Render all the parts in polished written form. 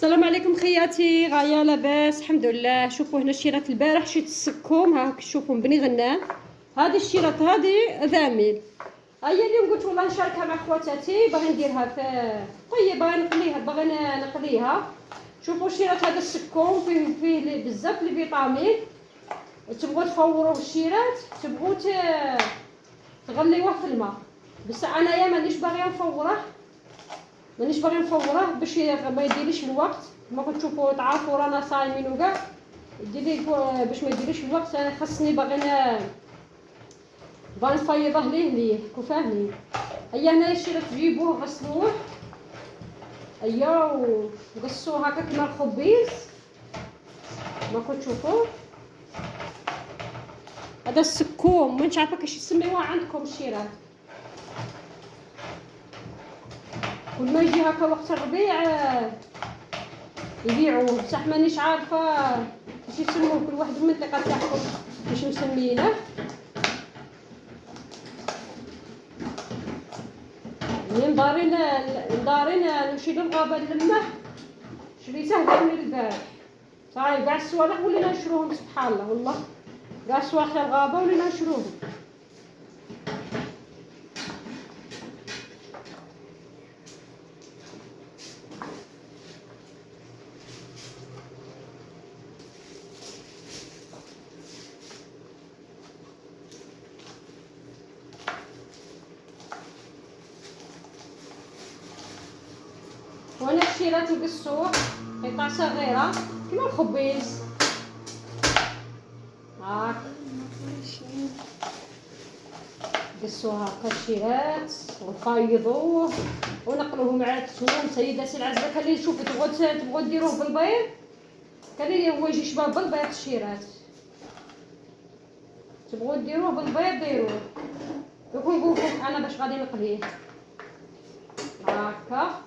السلام عليكم خياتي، غايه لاباس الحمد لله. شوفوا هنا شيرات البارح شيت السكوم، ها تشوفوا بني غنان. هذه الشيرات هذه ذامل، هي اليوم قلت والله نشاركها مع خواتاتي، باغي نديرها في طيب، باغي نقليها، باغي نقليها. شوفوا الشيرات هذا السكوم فيه بزاف الفيتامين. تبغوا تفوروا الشيرات، تبغوا تغليوه في الماء، بس انايا مانيش باغيه نفوره باش ما يديريش الوقت. ما كتشوفوا تعرفوا رانا صايمين وكاع، يديري باش ما يديريش الوقت. انا خاصني باغي نفيضه ليه كفاهني. هيا هنايا الشيرات تجيبوه غسلوه، هيا وقصوه هكا كما الخبيز ما كتشوفوا. هذا السكوم مانيش عارفه كيش يسميوه عندكم الشيرات. كل ما يجي هكا وقت الربيع يبيعوه، بصح مانيش عارفه كيش يسموه، كل واحد من المنطقه تاعكم كيش مسمينه. ملي دارين نمشي للغابه نلمه، شريته من البارح صايب كاع الصوالح ولينا نشروهم، سبحان الله والله كاع صوالح الغابه ولينا نشروهم. وانا الشيرات نقصوه قطع صغيره كيما الخبيز هاك، نقصوه هكا الشيرات ونفيضوه ونقلوه مع الثوم. سيداتي العزيزه، كان لي شوفوا تبغوا ديروه بالبيض، كان لي هو يجي شباب بالبيض الشيرات، تبغوا ديروه بالبيض ديروه. دوك نقول لكم انا باش غادي نقليه هكا.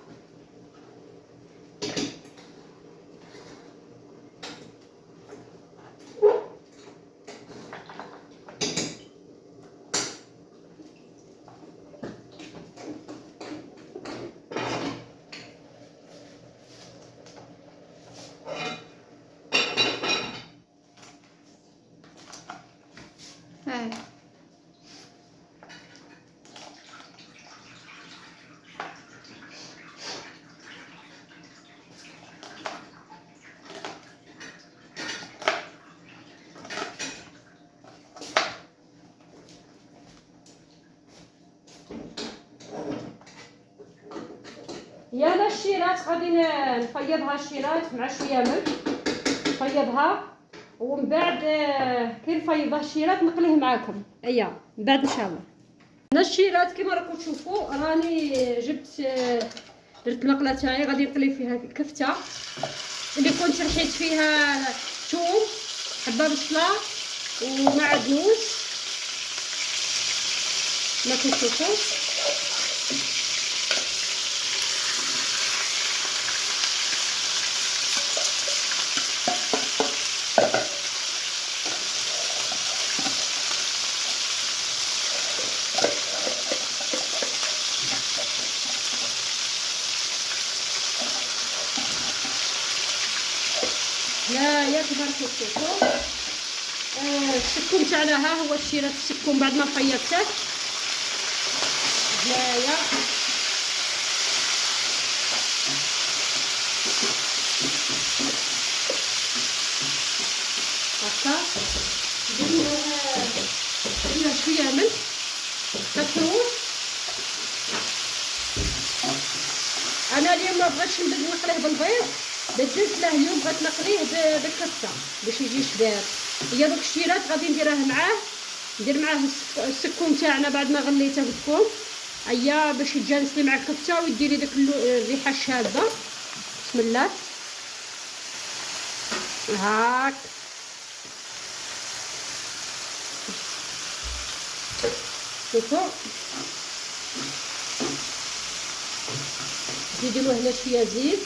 يلا الشيرات غادي نفيضها الشيرات مع شويه ملح، نفيضها ومن بعد كي نفيضها الشيرات نقليه معاكم. ايا من بعد ان شاء الله. هنا الشيرات كما راكم تشوفوا راني جبت درت المقله تاعي، غادي نقلي فيها الكفته اللي كنت رحيت فيها ثوم، حبه بصله ومعدنوس ما كتشوفوا. يا كبار تشوفوا السكوم تاعنا، ها هو الشيرات السكوم بعد ما فيضته هنايا هكا. ندير شويه ملح كتروش. انا اليوم ما بغيتش نبدا نقليه بالبيض، بدلت له اليوم بغيت نقليه بالكفته باش يجي شباب. هي دوك الشيرات غادي نديرها معاه، ندير معاه السكوم تاعنا بعد ما غليته بالثوم، هيا باش يتجانس لي مع الكفته ويدير لي ديك الريحه الشاذه. بسم الله هاك. شوفوا زيدوا له هنا شويه زيت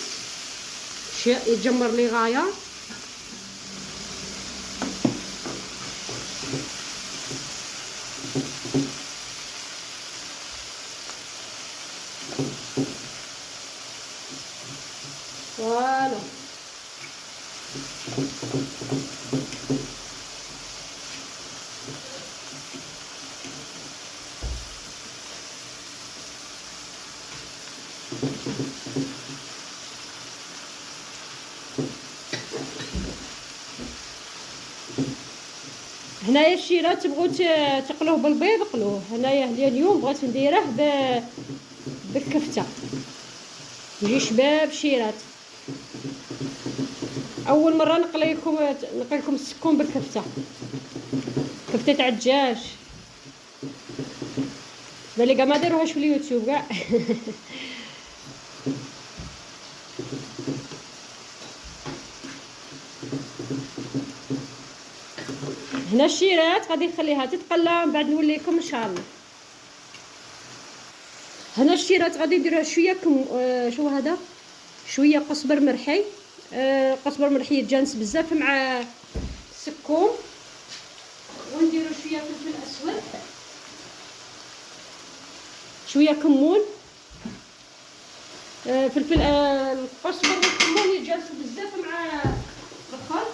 يتجمر لي غايه. فوالا. هنايا الشيرات تبغوا تقلوه بالبيض قلوه. هنايا اليوم بغيت نديره بالكفته، يجي شباب شيرات. اول مره نقلي لكم السكون بالكفته، كفته تاع الدجاج. بالي كاع ما داروهاش في اليوتيوب كاع. هنا الشيرات غادي نخليها تتقلى من بعد نولي لكم ان شاء الله. هنا الشيرات غادي نديرها شويه شو هذا، شويه قزبر مرحي. قزبر مرحي يتجانس بزاف مع السكوم. ونديرو شويه فلفل اسود، شويه كمون. فلفل القزبر والكمون يتجانسوا بزاف مع الخل.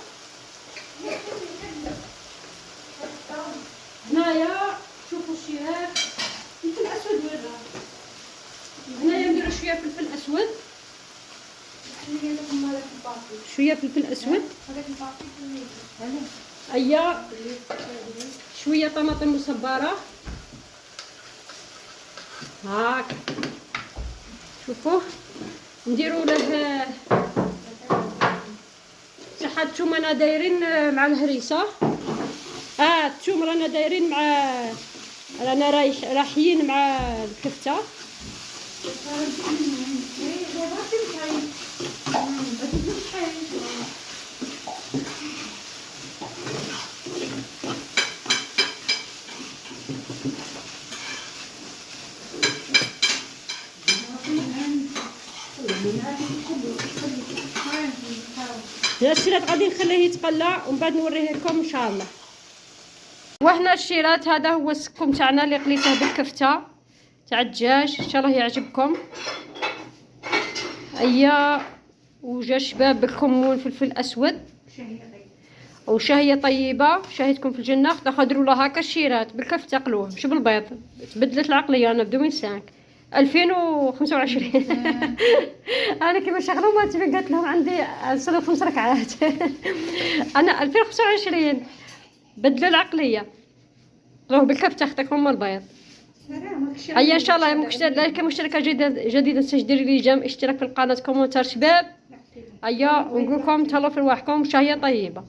هنايا شوفوا الشيرات فلفل اسود وين راه. هنايا نديرو شويه فلفل اسود، شويه فلفل اسود. ايا شويه طماطم مصبره هاك. شوفوه نديرو له صحة الثوم. انا دايرين مع الهريسه. الثوم رانا دايرين مع، رانا رايحين مع الكفته. هنا الشيرات غادي نخليه يتقلى ومن بعد نوريه لكم ان شاء الله. وهنا الشيرات هذا هو السكوم تاعنا اللي قليته بالكفته تاع الدجاج. ان شاء الله يعجبكم. ايا وجا شباب بالكمون فلفل اسود وشهيه طيبه. شهيتكم في الجنه. خدروا لها هكا الشيرات بالكفته قلوه مش بالبيض. تبدلت العقليه. انا بدو من 5 2025. انا كيما شغلوا ما قالت لهم عندي نصلي 5 ركعات. انا 2025 بدلوا العقليه قلوه بالكفته اختكم من البيض. هيا ان شاء الله مشتركه جديده تسجلي لي جام اشتراك في القناه كومنتار شباب. هيا ونقول لكم تهلاو في رواحكم. شهيه طيبه.